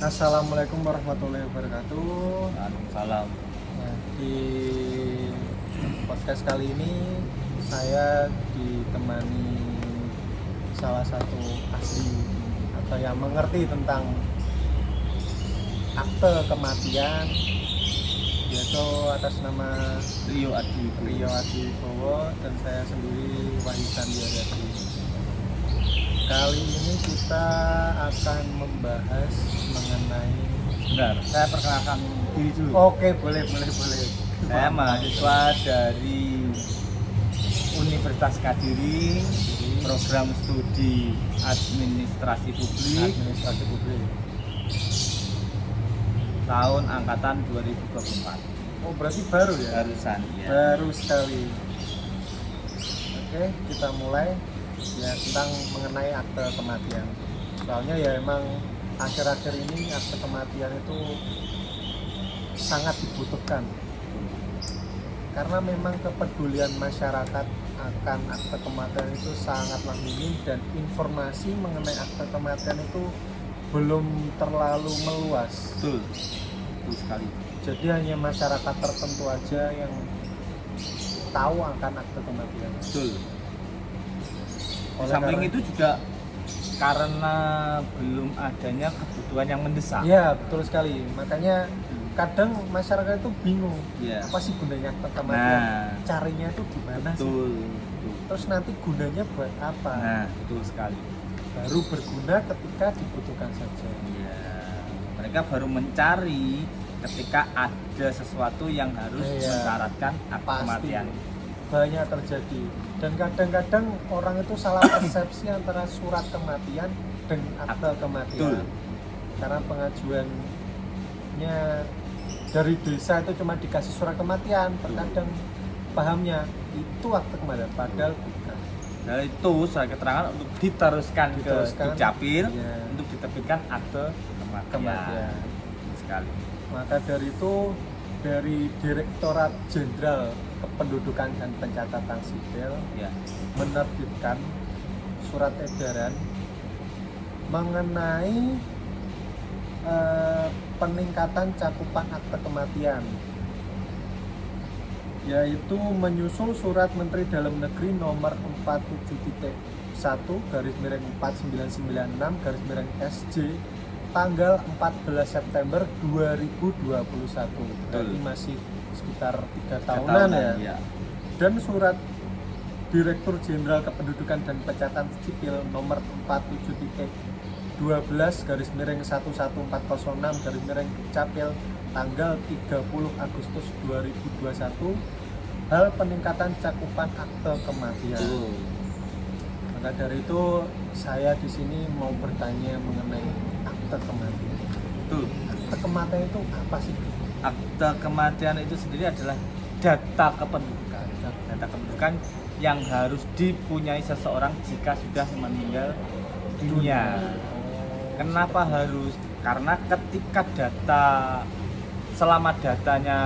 Assalamualaikum warahmatullahi wabarakatuh. Waalaikumsalam. Nah, di podcast kali ini saya ditemani salah satu ahli atau yang mengerti tentang akte kematian, yaitu atas nama Rio Adi. Rio Adi Bowo dan saya sendiri Wahyu Sandiaryadi. Kali ini kita akan membahas mengenai. Benar, saya perkenalkan diri dulu. Oke, boleh. Saya mahasiswa dari Universitas Kediri, program studi Administrasi Publik, tahun angkatan 2024. Oh, berarti baru ya? Barusan, ya. Baru sekali. Oke, kita mulai ya tentang mengenai akte kematian. Soalnya ya emang akhir-akhir ini akte kematian itu sangat dibutuhkan. Karena memang kepedulian masyarakat akan akte kematian itu sangatlah minim dan informasi mengenai akte kematian itu belum terlalu meluas. Betul sekali. Jadi hanya masyarakat tertentu aja yang tahu akan akte kematian. Betul. Oleh Samping karena- itu juga karena belum adanya kebutuhan yang mendesak. Iya, betul sekali. Makanya kadang masyarakat itu bingung, Iya. apa sih gunanya akte kematian? Nah, Carinya itu gimana sih? betul. Terus nanti gunanya buat apa? Nah, betul sekali. Baru berguna ketika dibutuhkan saja. Iya. Mereka baru mencari ketika ada sesuatu yang harus Iya. mensyaratkan akte Pasti. kematian. Banyak terjadi. Dan kadang-kadang orang itu salah persepsi antara surat kematian dan akte kematian. Betul. Karena pengajuannya dari desa itu cuma dikasih surat kematian, terkadang pahamnya itu akte kematian, padahal bukan. Nah, itu surat keterangan untuk diteruskan ke Diteruskan, Dukcapil iya. untuk diterbitkan akte kematian. Sekali. Maka dari itu, dari Direktorat Jenderal Kependudukan dan Pencatatan Sipil Ya. menerbitkan surat edaran mengenai peningkatan cakupan akte kematian, yaitu menyusul surat Menteri Dalam Negeri nomor 47.1/4996/SJ tanggal 14 September 2021. Berarti masih sekitar 3 tahunan ya. Dan surat Direktur Jenderal Kependudukan dan Pencatatan Sipil nomor 47.12/1140/Capil tanggal 30 Agustus 2021 hal peningkatan cakupan akte kematian. Maka dari itu saya di sini mau bertanya mengenai akte kematian. Betul. Akte kematian itu apa sih? Akte kematian itu sendiri adalah data kependudukan. Data kependudukan yang harus dipunyai seseorang jika sudah meninggal dunia. Kenapa harus? Karena ketika selama datanya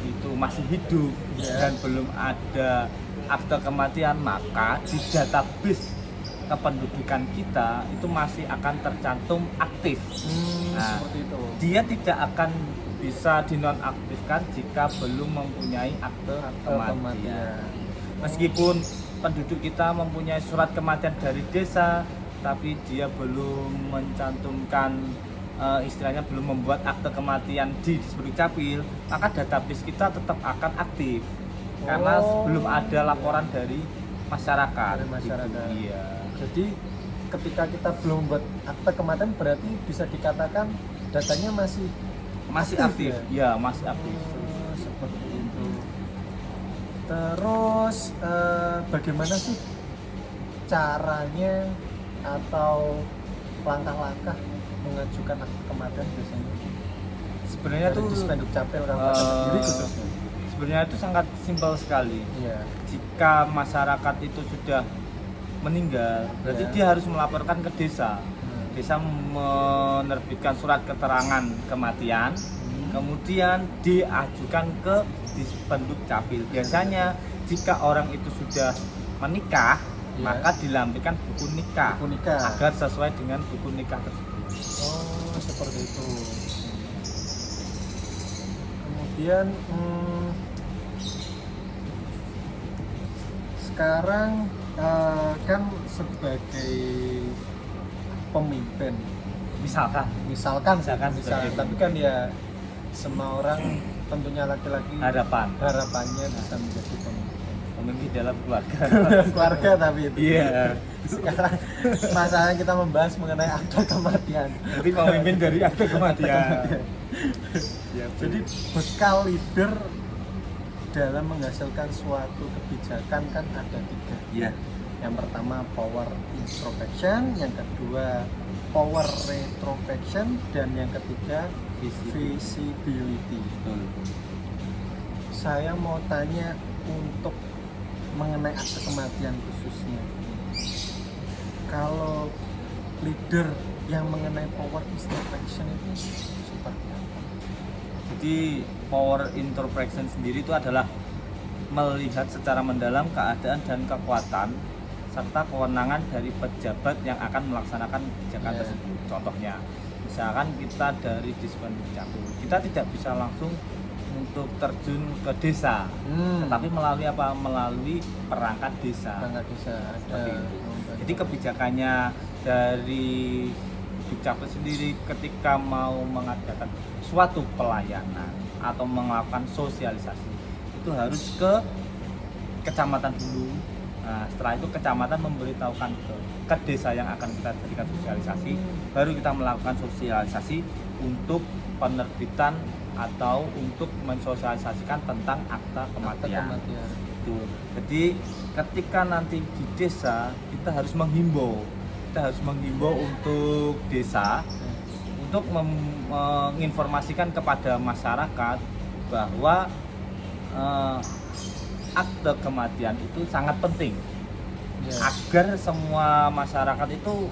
itu masih hidup dan belum ada akte kematian, maka di database kependudukan kita itu masih akan tercantum aktif. Nah, Seperti itu. dia tidak akan bisa dinonaktifkan jika belum mempunyai akte kematian. Meskipun penduduk kita mempunyai surat kematian dari desa, tapi dia belum mencantumkan, istilahnya belum membuat akte kematian di Dukcapil, maka database kita tetap akan aktif karena belum ada laporan dari masyarakat. Dari masyarakat. Gitu. Iya. Jadi ketika kita belum buat akte kematian berarti bisa dikatakan datanya masih Aktif. ya? Ya, masih aktif. Seperti itu. Terus bagaimana sih caranya atau langkah-langkah mengajukan akte kematian biasanya? Sebenarnya Dari tuh Dukcapil Kabupaten Kediri khususnya. sebenarnya itu sangat simpel sekali. Iya. Jika masyarakat itu sudah meninggal, berarti Ya. dia harus melaporkan ke desa. Desa menerbitkan surat keterangan kematian, kemudian diajukan ke Dukcapil. Biasanya jika orang itu sudah menikah, Ya. maka dilampirkan buku nikah Buku nikah. agar sesuai dengan buku nikah tersebut. Oh, seperti itu. kemudian sekarang kan sebagai pemimpin, Misalkan misalkan sebagai tapi kan ya semua orang tentunya laki-laki harapannya bisa menjadi pemimpin dalam keluarga. keluarga, tapi itu Iya. sekarang masalahnya kita membahas mengenai akta kematian. Jadi pemimpin dari akte kematian. Ya, Jadi bekal leader dalam menghasilkan suatu kebijakan kan ada 3. iya. Yang pertama power introspection, yang kedua power retrospection, dan yang ketiga visibility. Betul. Saya mau tanya untuk mengenai akte kematian khususnya. Kalau leader yang mengenai power introspection itu seperti apa? Jadi power introspection sendiri itu adalah melihat secara mendalam keadaan dan kekuatan serta kewenangan dari pejabat yang akan melaksanakan kebijakan tersebut. Contohnya, misalkan kita dari Dispen Dukcapil, kita tidak bisa langsung untuk terjun ke desa, tetapi melalui apa? Melalui perangkat desa. Perangkat desa ada. Seperti itu. Jadi kebijakannya dari Dukcapil sendiri ketika mau mengadakan suatu pelayanan atau melakukan sosialisasi itu harus ke kecamatan dulu. Nah, setelah itu kecamatan memberitahukan ke desa yang akan kita jadikan sosialisasi, baru kita melakukan sosialisasi untuk penerbitan atau untuk mensosialisasikan tentang akta kematian. Itu. Jadi ketika nanti di desa kita harus menghimbau untuk desa untuk menginformasikan kepada masyarakat bahwa akte kematian itu sangat penting agar semua masyarakat itu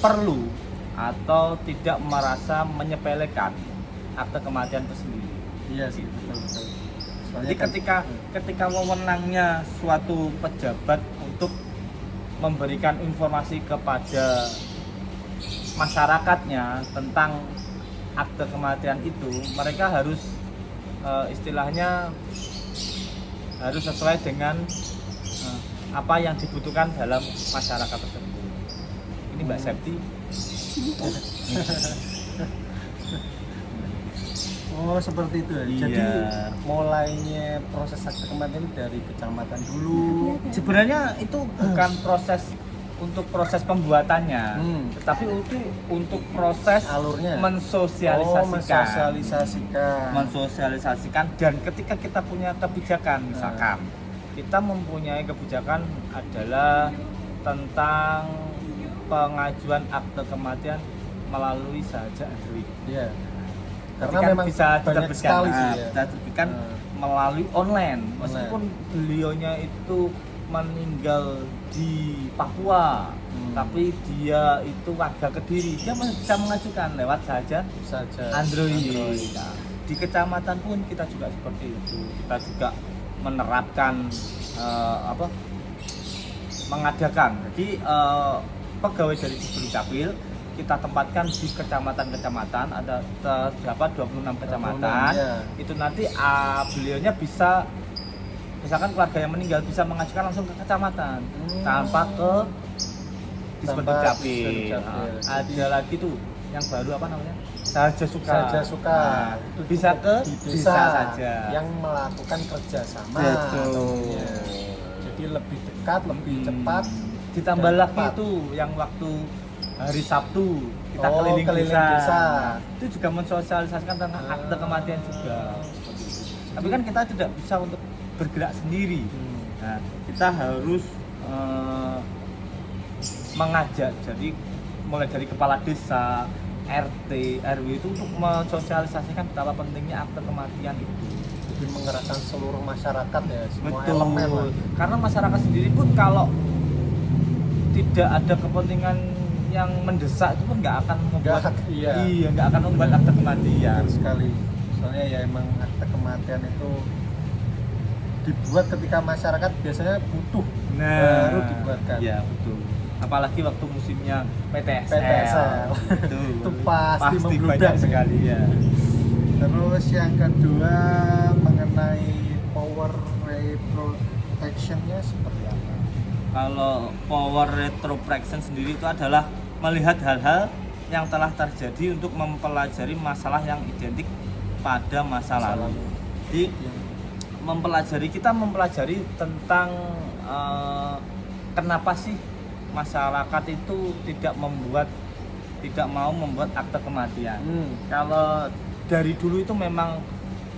perlu atau tidak merasa menyepelekan akte kematian itu sendiri. Iya sih, betul. Jadi ketika wewenangnya suatu pejabat untuk memberikan informasi kepada masyarakatnya tentang akte kematian itu, mereka harus istilahnya harus sesuai dengan apa yang dibutuhkan dalam masyarakat tersebut. Ini Mbak Septi. Oh, seperti itu ya. Iya. Jadi mulainya proses akte kematian dari kecamatan dulu. Sebenarnya itu bukan untuk proses pembuatannya, tetapi untuk proses alurnya mensosialisasikan. Dan ketika kita punya kebijakan, misalkan kita mempunyai kebijakan adalah tentang pengajuan akte kematian melalui saja Android. Iya. Karena memang bisa diterbitkan ya. melalui online. Meskipun beliaunya itu meninggal di Papua, tapi dia itu warga Kediri, dia masih bisa mengajukan lewat saja Android. Nah, di kecamatan pun kita juga seperti itu. Kita juga menerapkan mengadakan. Jadi pegawai dari Dukcapil kita tempatkan di kecamatan-kecamatan, ada terdapat 26 kecamatan. Itu nanti beliaunya bisa, misalkan keluarga yang meninggal bisa mengajukan langsung ke kecamatan tanpa ke Dispen Dukcapil. Ada lagi tuh yang baru apa namanya? Sahaja Suka. Nah, bisa ke desa saja yang melakukan kerjasama. Betul. Jadi lebih dekat, lebih cepat. Ditambah lagi itu yang waktu hari Sabtu kita keliling desa. Nah, itu juga mensosialisasikan tentang akte kematian juga. Tapi kan kita tidak bisa untuk bergerak sendiri. Nah, kita harus mengajak, jadi mulai dari kepala desa, RT, RW itu untuk mensosialisasikan betapa pentingnya akte kematian itu. Jadi mengerahkan seluruh masyarakat ya, semua Betul. elemen lah. Karena masyarakat sendiri pun kalau tidak ada kepentingan yang mendesak itu pun nggak akan membuat nggak akan membuat akte kematian. Betul sekali. Soalnya ya emang akte kematian itu dibuat ketika masyarakat biasanya butuh, baru dibuatkan. Iya betul. Apalagi waktu musimnya PTSL. Itu pasti banyak sekali ya. Terus yang kedua mengenai power reprotection-nya seperti apa? Kalau power retrospeksi sendiri itu adalah melihat hal-hal yang telah terjadi untuk mempelajari masalah yang identik pada masa lalu. Jadi kita mempelajari tentang kenapa sih masyarakat itu tidak mau membuat akte kematian. Kalau dari dulu itu memang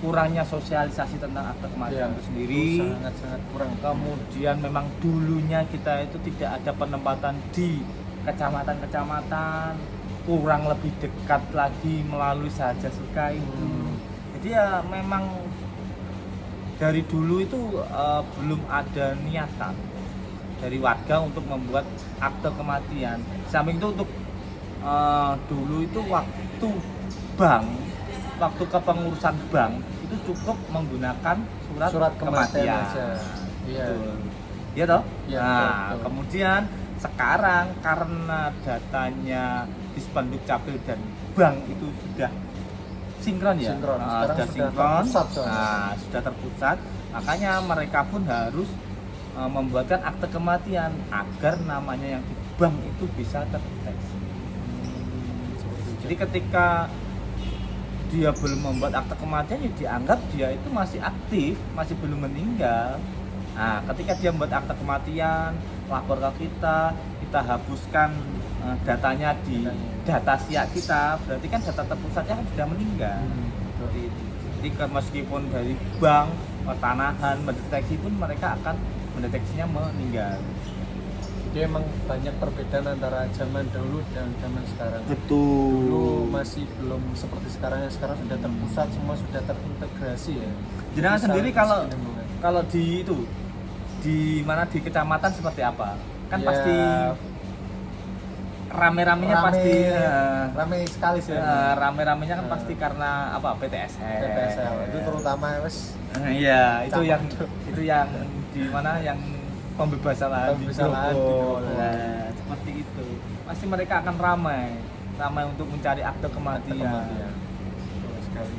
kurangnya sosialisasi tentang akte kematian itu sendiri, sangat kurang. Kemudian memang dulunya kita itu tidak ada penempatan di kecamatan-kecamatan, kurang lebih dekat lagi melalui saja suka itu. Jadi ya memang dari dulu itu belum ada niatan dari warga untuk membuat akte kematian. Samping itu untuk dulu itu waktu kepengurusan bank itu cukup menggunakan surat kematian aja. Iya. Iya toh? Ya, nah, betul. kemudian sekarang karena datanya di Spanduk Capil dan bank itu sudah sinkron ya. Sinkron. Nah, Sekarang sudah sudah sinkron. terpusat, Sudah terpusat. Makanya mereka pun harus membuatkan akte kematian agar namanya yang di bank itu bisa terdeteksi. Jadi ketika dia belum membuat akte kematian, ya dianggap dia itu masih aktif, masih belum meninggal. Nah, ketika dia membuat akte kematian, lapor ke kita hapuskan datanya di data siak kita, berarti kan data terpusatnya kan sudah meninggal. Seperti itu. Jadi meskipun dari bank, tanahan mendeteksi pun mereka akan mendeteksinya meninggal. Jadi emang banyak perbedaan antara zaman dahulu dan zaman sekarang. Betul. Dulu masih belum seperti sekarang, yang sekarang sudah terpusat, semua sudah terintegrasi ya. Jenengan sendiri kalau Kalau di itu di mana di kecamatan seperti apa? Kan ya, pasti rame-ramenya pasti rame sekali sih. Rame-ramenya kan pasti karena apa? PTSL. itu terutama wes. Iya, itu yang di mana yang pembebasan lahan di Grogol. Nah, seperti itu. Pasti mereka akan ramai untuk mencari akte kematian. Betul sekali.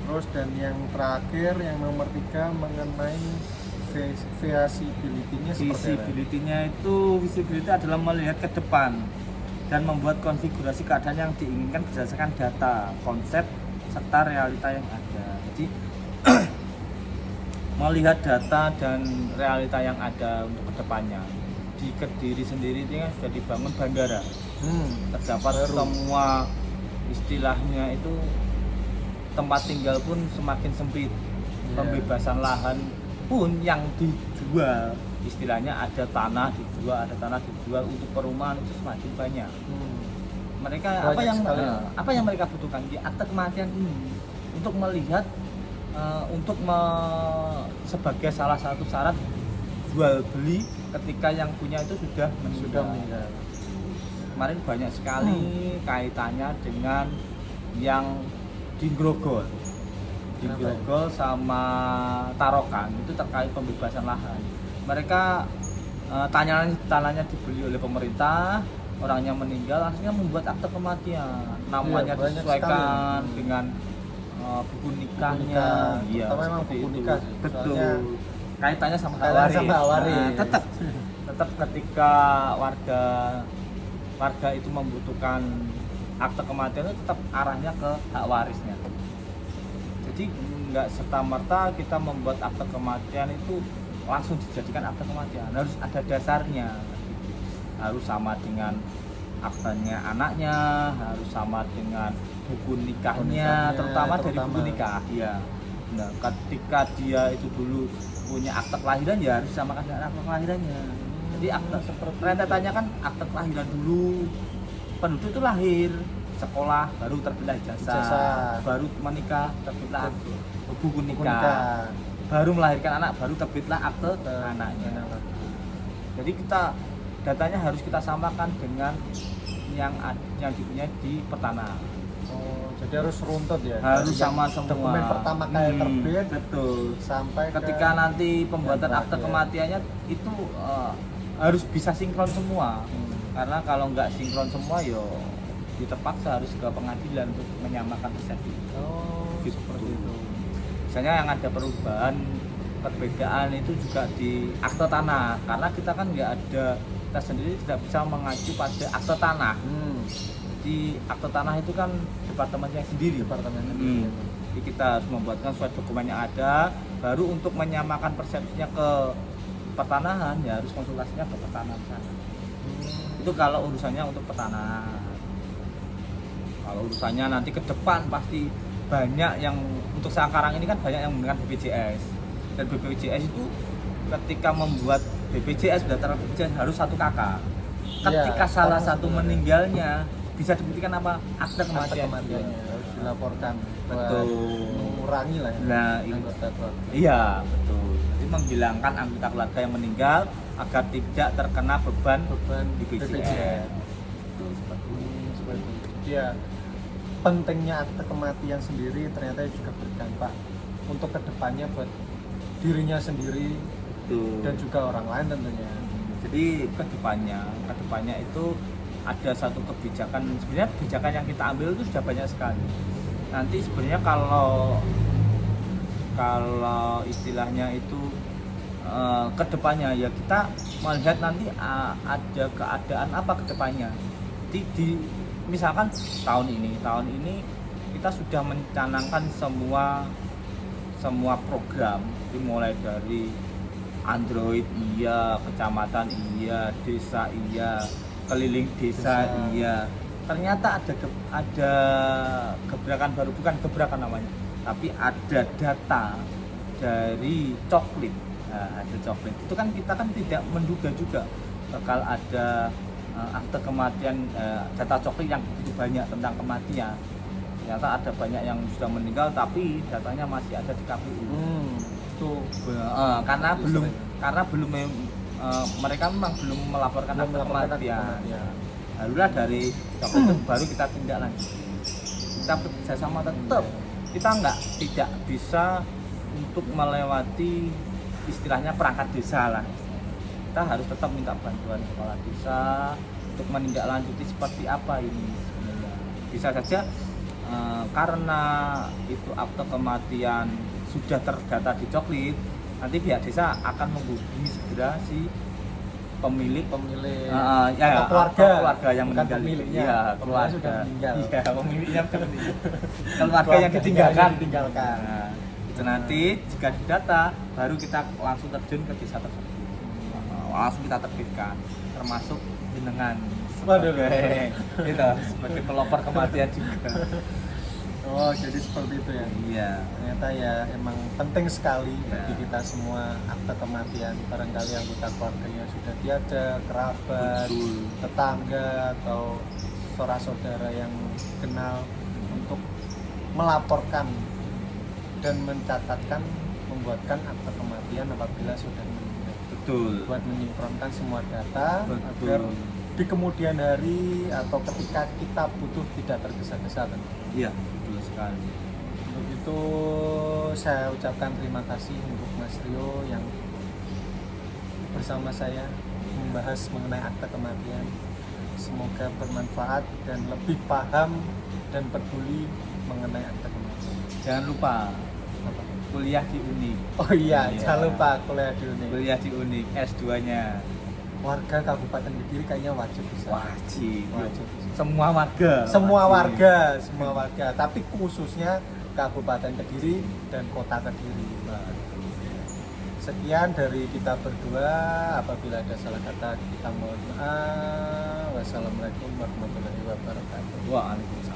Terus dan yang terakhir yang nomor 3 mengenai visibility-nya seperti apa? Visibility adalah melihat ke depan dan membuat konfigurasi keadaan yang diinginkan berdasarkan data, konsep serta realita yang ada. Jadi melihat data dan realita yang ada untuk kedepannya. Di Kediri sendiri ini kan sudah dibangun bandara. Terdapat semua istilahnya itu tempat tinggal pun semakin sempit. Pembebasan lahan pun yang dijual, istilahnya ada tanah dijual untuk perumahan itu semakin banyak. Mereka apa yang mereka butuhkan di akte kematian ini untuk melihat sebagai salah satu syarat jual beli ketika yang punya itu sudah meninggal. Kemarin banyak sekali kaitannya dengan yang di Grogol sama Tarokan itu terkait pembebasan lahan. Mereka tanahnya dibeli oleh pemerintah, orangnya meninggal, akhirnya membuat akte kematian, namanya disesuaikan dengan buku nikahnya, terutama memang buku nikah. Betul. Kaitannya sama waris. Tetap ketika warga itu membutuhkan akte kematian itu tetap arahnya ke hak warisnya. Jadi nggak serta merta kita membuat akte kematian itu langsung dijadikan akte kematian, harus ada dasarnya. Harus sama dengan aktenya anaknya, harus sama dengan buku nikahnya, terutama dari buku nikah ya. Nah, ketika dia itu dulu punya akte kelahiran ya harus samakan dengan akte kelahirannya. Jadi akte rentetannya kan akte kelahiran dulu, penduduk itu lahir, sekolah, baru terbitlah ijazah, baru menikah, terbitlah buku nikah, baru melahirkan anak, baru terbitlah akte anaknya. Jadi datanya harus kita samakan dengan yang dipunyai di pertanahan. Jadi harus runtut ya. Harus sama semua. Dokumen pertama kali terbit. Betul. Sampai ketika nanti pembuatan akte kematiannya itu harus bisa sinkron semua. Karena kalau nggak sinkron semua, yo terpaksa harus ke pengadilan untuk menyamakan persepsi. Oh, Gitu. seperti itu. Misalnya yang ada perubahan perbedaan itu juga di akte tanah, karena kita kan nggak ada, kita sendiri tidak bisa mengacu pada akte tanah. Di akte tanah itu kan departemennya sendiri. Departemen Jadi kita harus membuatkan suatu dokumen yang ada, baru untuk menyamakan persepsinya ke pertanahan ya harus konsultasinya ke pertanahan sana. Itu kalau urusannya untuk pertanahan. Kalau urusannya nanti ke depan pasti banyak yang untuk sekarang ini kan banyak yang menggunakan BPJS, dan BPJS itu ketika membuat BPJS daftar BPJS harus satu kakak. Ketika Ya, salah sama satu sebenarnya. meninggalnya bisa dibuktikan apa, akte Akte kematian. kematiannya harus dilaporkan buat Betul. mengurangi lah ya Nah, ini anggota keluarga. iya betul. Jadi menghilangkan anggota keluarga yang meninggal agar tidak terkena beban Beban BPJS. Betul, seperti itu. seperti itu. Jadi ya pentingnya akte kematian sendiri ternyata juga berdampak untuk kedepannya buat dirinya sendiri Betul. dan juga orang lain tentunya. Jadi kedepannya itu ada satu kebijakan, sebenarnya kebijakan yang kita ambil itu sudah banyak sekali. Nanti sebenarnya kalau istilahnya itu kedepannya ya kita melihat nanti ada keadaan apa kedepannya. Misalkan tahun ini kita sudah mencanangkan semua program, dimulai dari Android iya, kecamatan iya, desa iya, keliling desa iya. Ternyata ada gebrakan baru, bukan gebrakan namanya, tapi ada data dari Coklit. Nah, ada Coklit. Itu kan kita kan tidak menduga juga bakal ada akte kematian, data Coklit yang begitu banyak tentang kematian. Ternyata ada banyak yang sudah meninggal tapi datanya masih ada di KPU. Itu karena belum mereka memang belum melaporkan akte kematian. Barulah dari Coklit itu baru kita tindak lanjut. Kita bekerjasama tetap. Kita tidak bisa untuk melewati istilahnya perangkat desa lah. Kita harus tetap minta bantuan kepala desa untuk menindaklanjuti seperti apa ini sebenarnya. Bisa saja karena itu akte kematian sudah terdata di Coklit, nanti pihak desa akan menghubungi segera si pemilik atau keluarga yang bukan meninggal. pemiliknya. Iya, Keluarga sudah meninggal. Iya, pemiliknya sudah meninggal. Keluarga yang ditinggalkan. Nah, itu nanti jika didata baru kita langsung terjun ke desa tersebut. Langsung kita terbitkan, termasuk jenengan sebagai pelopor kematian juga. Oh, jadi seperti itu ya. Iya. Ternyata ya emang penting sekali bagi Ya. kita semua akte kematian. Barangkali anggota keluarganya sudah tiada, kerabat, Betul. tetangga atau saudara-saudara yang kenal untuk melaporkan dan mencatatkan, membuatkan akte kematian apabila sudah meninggal. Betul. Buat menyinkronkan semua data Betul. agar di kemudian hari atau ketika kita butuh tidak tergesa-gesa. Iya, betul sekali. Untuk itu saya ucapkan terima kasih untuk Mas Rio yang bersama saya membahas mengenai akte kematian. Semoga bermanfaat dan lebih paham dan peduli mengenai akte kematian. Jangan lupa Apa? kuliah di UNIK. Oh iya, Iya. jangan lupa kuliah di UNIK. Kuliah di UNIK S2-nya Warga Kabupaten Kediri kayaknya wajib bisa. wajib. Wajib. Semua warga. Semua wajib. warga, tapi khususnya Kabupaten Kediri dan Kota Kediri. Sekian dari kita berdua. Apabila ada salah kata kita mohon maaf. Wassalamualaikum warahmatullahi wabarakatuh. Waalaikumsalam.